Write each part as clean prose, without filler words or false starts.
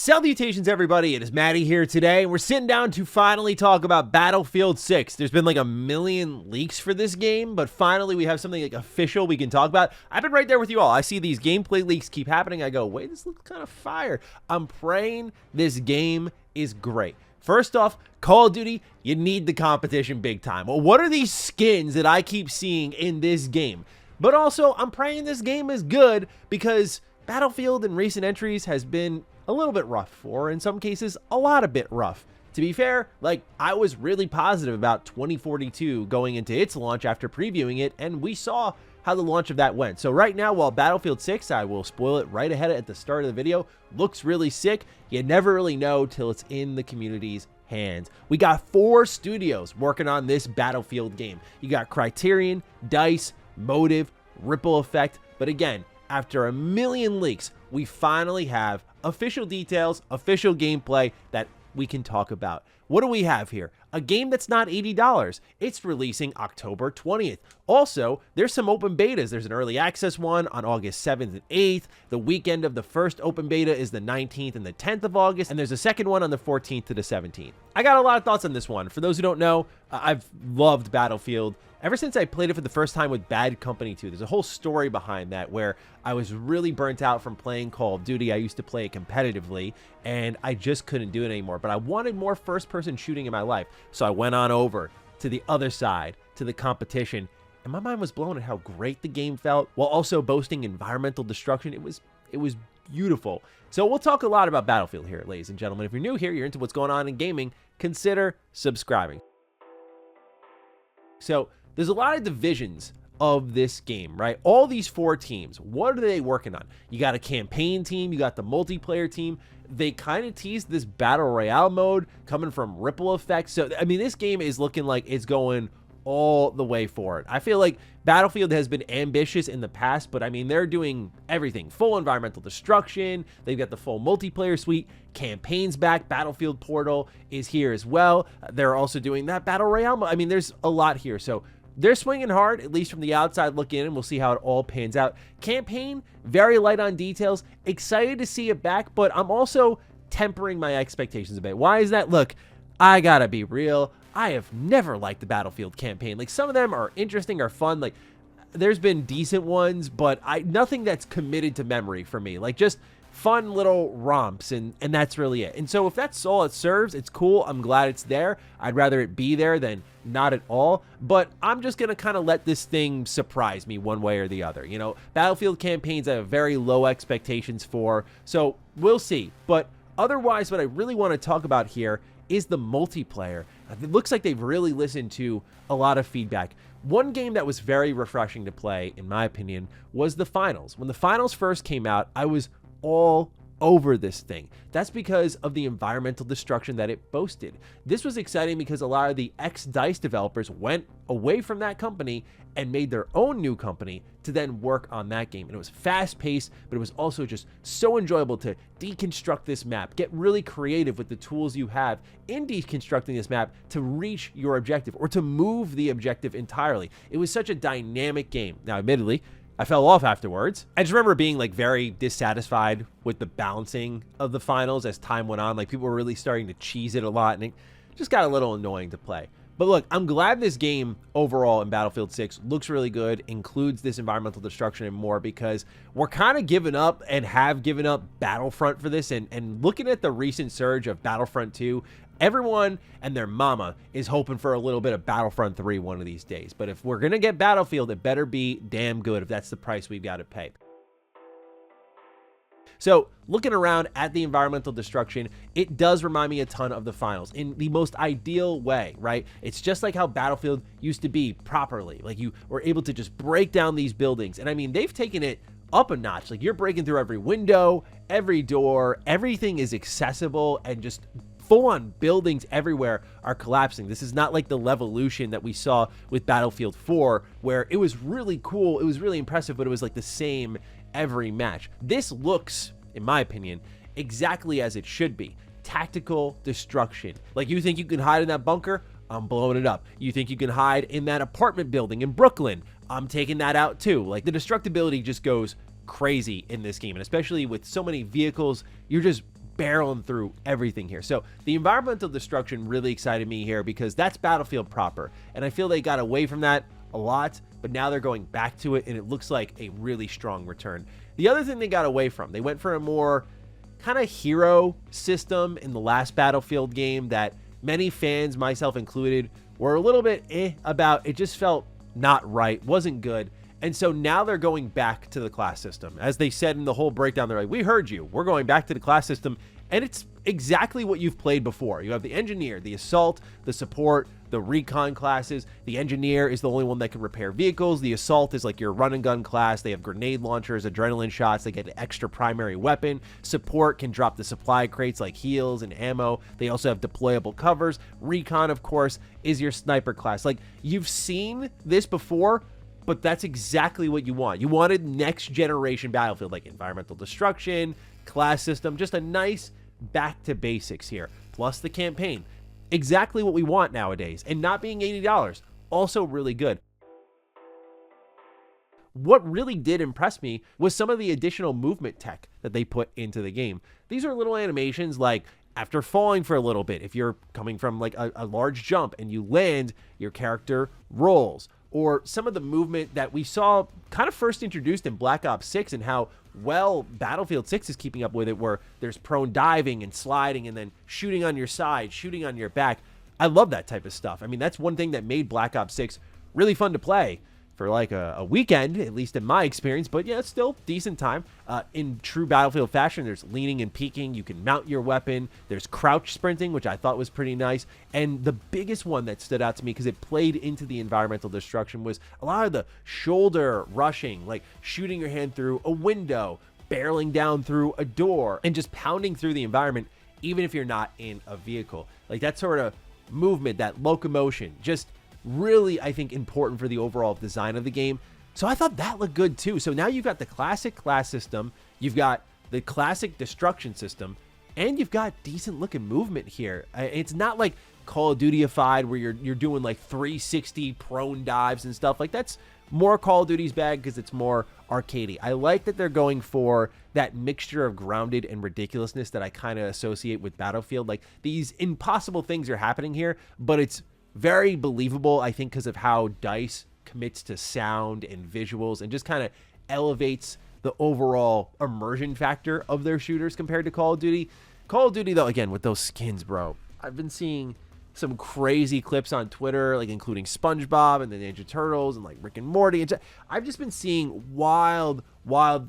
Salutations, everybody. It is Matty here today, and we're sitting down to finally talk about Battlefield 6. There's been like a million leaks for this game, but finally we have something like official we can talk about. I've been right there with you all. I see these gameplay leaks keep happening. I go, wait, this looks kind of fire. I'm praying this game is great. First off, Call of Duty, you need the competition big time. Well, what are these skins that I keep seeing in this game? But also, I'm praying this game is good because Battlefield in recent entries has been a little bit rough, or in some cases, a lot of bit rough. To be fair, like, I was really positive about 2042 going into its launch after previewing it, and we saw how the launch of that went. So right now, while Battlefield 6, I will spoil it right ahead at the start of the video, looks really sick, you never really know till it's in the community's hands. We got 4 studios working on this Battlefield game. You got Criterion, DICE, Motive, Ripple Effect, but again, after a million leaks, we finally have official details, official gameplay that we can talk about. What do we have here? A game that's not $80. It's releasing October 20th. Also, there's some open betas. There's an early access one on August 7th and 8th. The weekend of the first open beta is the 19th and the 10th of August. And there's a second one on the 14th to the 17th. I got a lot of thoughts on this one. For those who don't know, I've loved Battlefield ever since I played it for the first time with Bad Company 2. There's a whole story behind that where I was really burnt out from playing Call of Duty. I used to play it competitively, and I just couldn't do it anymore. But I wanted more first-person shooting in my life. So I went on over to the other side, to the competition, and my mind was blown at how great the game felt, while also boasting environmental destruction. It was beautiful. So we'll talk a lot about Battlefield here, ladies and gentlemen. If you're new here, you're into what's going on in gaming, consider subscribing. So there's a lot of divisions of this game, right? All these 4 teams, what are they working on? You got a campaign team, you got the multiplayer team. They kind of teased this battle royale mode coming from Ripple Effect. So, I mean, this game is looking like it's going all the way for it. I feel like Battlefield has been ambitious in the past, but I mean, they're doing everything. Full environmental destruction. They've got the full multiplayer suite. Campaigns back. Battlefield Portal is here as well. They're also doing that battle royale mode. I mean, there's a lot here. So they're swinging hard, at least from the outside looking in, and we'll see how it all pans out. Campaign, very light on details. Excited to see it back, but I'm also tempering my expectations a bit. Why is that? Look, I gotta be real. I have never liked the Battlefield campaign. Like, some of them are interesting or fun. Like, there's been decent ones, but nothing that's committed to memory for me. Like, just fun little romps, and that's really it. And so if that's all it serves, it's cool. I'm glad it's there. I'd rather it be there than not at all. But I'm just going to kind of let this thing surprise me one way or the other. You know, Battlefield campaigns I have very low expectations for, so we'll see. But otherwise, what I really want to talk about here is the multiplayer. It looks like they've really listened to a lot of feedback. One game that was very refreshing to play, in my opinion, was the finals. When the finals first came out, I was all over this thing. That's because of the environmental destruction that it boasted. This was exciting because a lot of the ex-DICE developers went away from that company and made their own new company to then work on that game. And it was fast-paced, but it was also just so enjoyable to deconstruct this map, get really creative with the tools you have in deconstructing this map to reach your objective or to move the objective entirely. It was such a dynamic game. Now, admittedly, I fell off afterwards. I just remember being like very dissatisfied with the balancing of the finals as time went on. Like, people were really starting to cheese it a lot, and it just got a little annoying to play. But look, I'm glad this game overall in Battlefield 6 looks really good, includes this environmental destruction and more, because we're kind of giving up and have given up Battlefront for this. And looking at the recent surge of Battlefront 2, everyone and their mama is hoping for a little bit of Battlefront 3 one of these days. But if we're going to get Battlefield, it better be damn good if that's the price we've got to pay. So looking around at the environmental destruction, it does remind me a ton of the finals in the most ideal way, right? It's just like how Battlefield used to be properly. Like, you were able to just break down these buildings. And I mean, they've taken it up a notch. Like, you're breaking through every window, every door, everything is accessible, and just full-on buildings everywhere are collapsing. This is not like the Levolution that we saw with Battlefield 4, where it was really cool, it was really impressive, but it was like the same every match. This looks, in my opinion, exactly as it should be. Tactical destruction. Like, you think you can hide in that bunker? I'm blowing it up. You think you can hide in that apartment building in Brooklyn? I'm taking that out too. Like, the destructibility just goes crazy in this game, and especially with so many vehicles, you're just barreling through everything here. So the environmental destruction really excited me here because that's Battlefield proper. And I feel they got away from that a lot, but now they're going back to it, and it looks like a really strong return. The other thing they got away from, they went for a more kind of hero system in the last Battlefield game that many fans, myself included, were a little bit about. It just felt not right, wasn't good. And so now they're going back to the class system. As they said in the whole breakdown, they're like, we heard you. We're going back to the class system. And it's exactly what you've played before. You have the engineer, the assault, the support, the recon classes. The engineer is the only one that can repair vehicles. The assault is like your run and gun class. They have grenade launchers, adrenaline shots. They get an extra primary weapon. Support can drop the supply crates like heals and ammo. They also have deployable covers. Recon, of course, is your sniper class. Like, you've seen this before, but that's exactly what you want. You wanted next generation Battlefield, like environmental destruction, class system, just a nice back to basics here. Plus the campaign. Exactly what we want nowadays. And not being $80, also really good. What really did impress me was some of the additional movement tech that they put into the game. These are little animations like after falling for a little bit, if you're coming from like a large jump and you land, your character rolls. Or some of the movement that we saw kind of first introduced in Black Ops 6 and how well Battlefield 6 is keeping up with it, where there's prone diving and sliding and then shooting on your side, shooting on your back. I love that type of stuff. I mean, that's one thing that made Black Ops 6 really fun to play for like a weekend, at least in my experience. But yeah, it's still decent time. In true Battlefield fashion, there's leaning and peeking. You can mount your weapon. There's crouch sprinting, which I thought was pretty nice. And the biggest one that stood out to me, because it played into the environmental destruction, was a lot of the shoulder rushing, like shooting your hand through a window, barreling down through a door, and just pounding through the environment, even if you're not in a vehicle. Like that sort of movement, that locomotion, just really, I think, important for the overall design of the game. So I thought that looked good too. So now you've got the classic class system, you've got the classic destruction system, and you've got decent looking movement here. It's not like Call of Duty-ified where you're doing like 360 prone dives and stuff. Like that's more Call of Duty's bag because it's more arcadey. I like that they're going for that mixture of grounded and ridiculousness that I kind of associate with Battlefield. Like these impossible things are happening here, but it's very believable, I think, because of how DICE commits to sound and visuals and just kind of elevates the overall immersion factor of their shooters compared to Call of Duty. Call of Duty, though, again, with those skins, bro, I've been seeing some crazy clips on Twitter, like including SpongeBob and the Ninja Turtles and like Rick and Morty. And I've just been seeing wild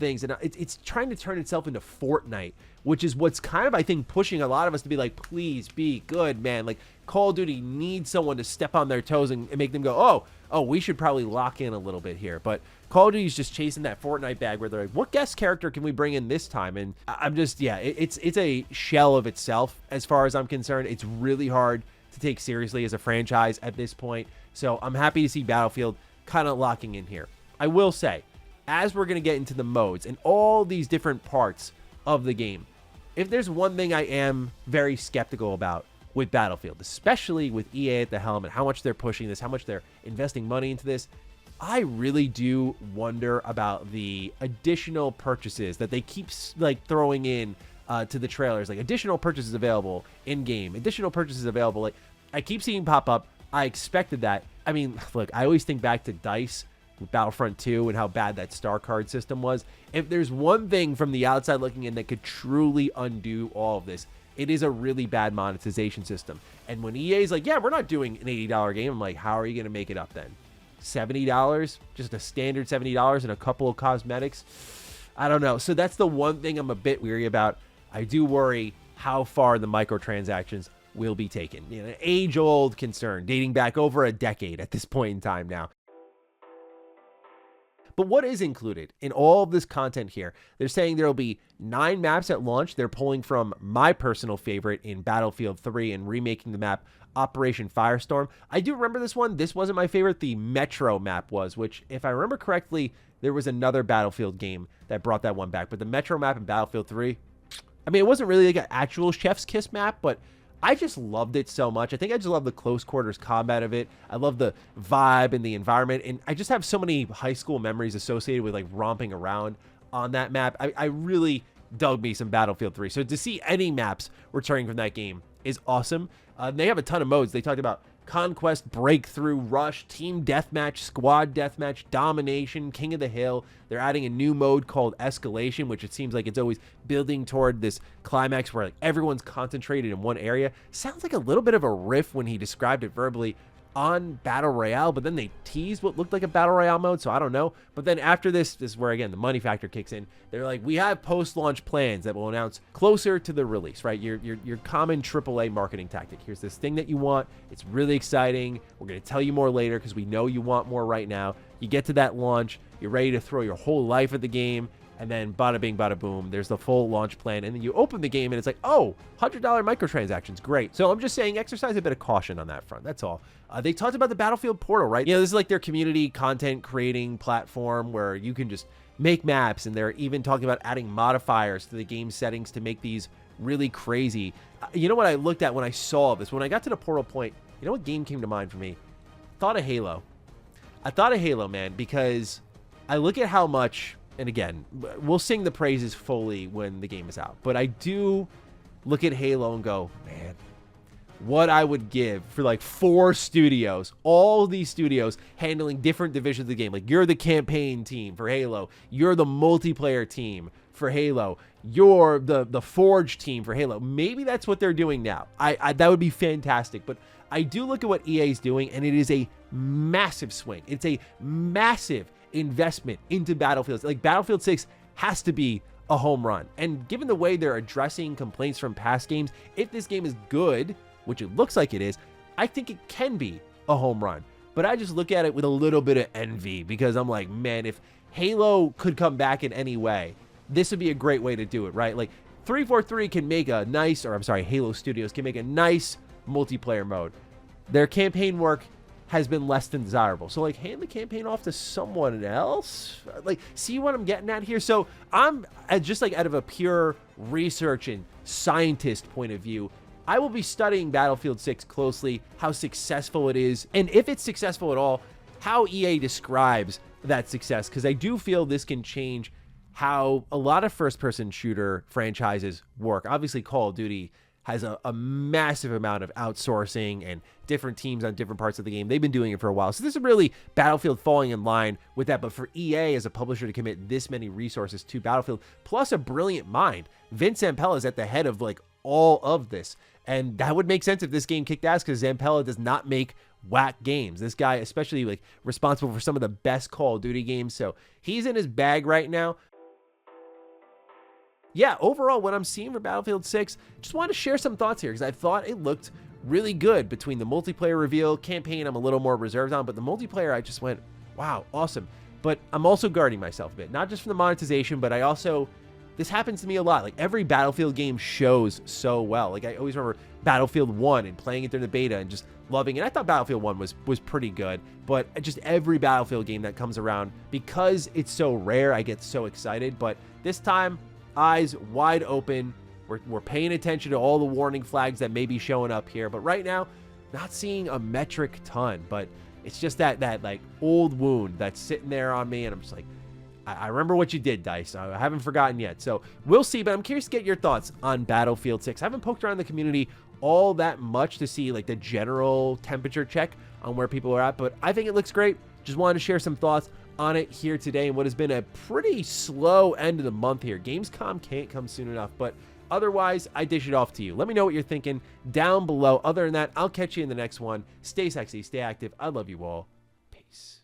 things, and it's trying to turn itself into Fortnite, which is what's kind of, I think, pushing a lot of us to be like, please be good, man. Like Call of Duty needs someone to step on their toes and make them go, oh, we should probably lock in a little bit here. But Call of Duty is just chasing that Fortnite bag where they're like, what guest character can we bring in this time? And I'm just, yeah, it's a shell of itself as far as I'm concerned. It's really hard to take seriously as a franchise at this point. So I'm happy to see Battlefield kind of locking in here. I will say, as we're going to get into the modes and all these different parts of the game, if there's one thing I am very skeptical about with Battlefield, especially with EA at the helm and how much they're pushing this, how much they're investing money into this, I really do wonder about the additional purchases that they keep like throwing in to the trailers, like additional purchases available in game, additional purchases available. Like I keep seeing pop up. I expected that. I mean, look, I always think back to DICE with Battlefront 2 and how bad that star card system was. If there's one thing from the outside looking in that could truly undo all of this, it is a really bad monetization system. And when EA's like, yeah, we're not doing an $80 game, I'm like, how are you going to make it up then? $70? Just a standard $70 and a couple of cosmetics? I don't know. So that's the one thing I'm a bit weary about. I do worry how far the microtransactions will be taken. You know, an age-old concern dating back over a decade at this point in time now. But what is included in all of this content here? They're saying there will be 9 maps at launch. They're pulling from my personal favorite in Battlefield 3 and remaking the map Operation Firestorm. I do remember this one. This wasn't my favorite. The Metro map was, which, if I remember correctly, there was another Battlefield game that brought that one back. But the Metro map in Battlefield 3, I mean, it wasn't really like an actual Chef's Kiss map, but I just loved it so much. I think I just love the close quarters combat of it. I love the vibe and the environment. And I just have so many high school memories associated with like romping around on that map. I really dug me some Battlefield 3. So to see any maps returning from that game is awesome. They have a ton of modes. They talked about Conquest, Breakthrough, Rush, Team Deathmatch, Squad Deathmatch, Domination, King of the Hill. They're adding a new mode called Escalation, which it seems like it's always building toward this climax where like everyone's concentrated in one area. Sounds like a little bit of a riff when he described it verbally on Battle Royale, but then they teased what looked like a Battle Royale mode, so I don't know. But then after this is where, again, the money factor kicks in. They're like, we have post-launch plans that will announce closer to the release, right? Your common AAA marketing tactic. Here's this thing that you want. It's really exciting. We're going to tell you more later because we know you want more right now. You get to that launch. You're ready to throw your whole life at the game. And then bada bing, bada boom, there's the full launch plan. And then you open the game and it's like, oh, $100 microtransactions. Great. So I'm just saying exercise a bit of caution on that front. That's all. They talked about the Battlefield portal, right? You know, this is like their community content creating platform where you can just make maps. And they're even talking about adding modifiers to the game settings to make these really crazy. You know what I looked at when I saw this? When I got to the portal point, you know what game came to mind for me? Thought of Halo. I thought of Halo, man, because I look at how much... And again, we'll sing the praises fully when the game is out. But I do look at Halo and go, man, what I would give for like 4 studios, all these studios handling different divisions of the game. Like you're the campaign team for Halo. You're the multiplayer team for Halo. You're the Forge team for Halo. Maybe that's what they're doing now. That would be fantastic. But I do look at what EA is doing, and it is a massive swing. It's a massive investment into Battlefield. Like Battlefield 6 has to be a home run. And given the way they're addressing complaints from past games, if this game is good, which it looks like it is, I think it can be a home run. But I just look at it with a little bit of envy because I'm like, man, if Halo could come back in any way, this would be a great way to do it, right? Like 343 can make a nice, or I'm sorry, Halo Studios can make a nice multiplayer mode. Their campaign work has been less than desirable. So like hand the campaign off to someone else. Like, see what I'm getting at here? So I'm just like out of a pure research and scientist point of view, I will be studying Battlefield 6 closely, how successful it is, and if it's successful at all, how EA describes that success. Because I do feel this can change how a lot of first-person shooter franchises work. Obviously, Call of Duty has a massive amount of outsourcing and different teams on different parts of the game. They've been doing it for a while. So this is really Battlefield falling in line with that. But for EA as a publisher to commit this many resources to Battlefield, plus a brilliant mind, Vince Zampella is at the head of like all of this. And that would make sense if this game kicked ass because Zampella does not make whack games. This guy, especially like responsible for some of the best Call of Duty games. So he's in his bag right now. Yeah, overall, what I'm seeing for Battlefield 6, just wanted to share some thoughts here because I thought it looked really good between the multiplayer reveal. Campaign, I'm a little more reserved on, but the multiplayer, I just went, wow, awesome. But I'm also guarding myself a bit, not just from the monetization, but I also, this happens to me a lot. Like every Battlefield game shows so well. Like I always remember Battlefield 1 and playing it during the beta and just loving it. I thought Battlefield 1 was pretty good, but just every Battlefield game that comes around, because it's so rare, I get so excited. But this time, eyes wide open. We're paying attention to all the warning flags that may be showing up here. But right now, not seeing a metric ton. But it's just that like old wound that's sitting there on me. And I'm just like, I remember what you did, DICE. I haven't forgotten yet. So we'll see. But I'm curious to get your thoughts on Battlefield 6. I haven't poked around the community all that much to see like the general temperature check on where people are at. But I think it looks great. Just wanted to share some thoughts on it here today in what has been a pretty slow end of the month here. Gamescom can't come soon enough, but otherwise, I dish it off to you. Let me know what you're thinking down below. Other than that, I'll catch you in the next one. Stay sexy, stay active. I love you all. Peace.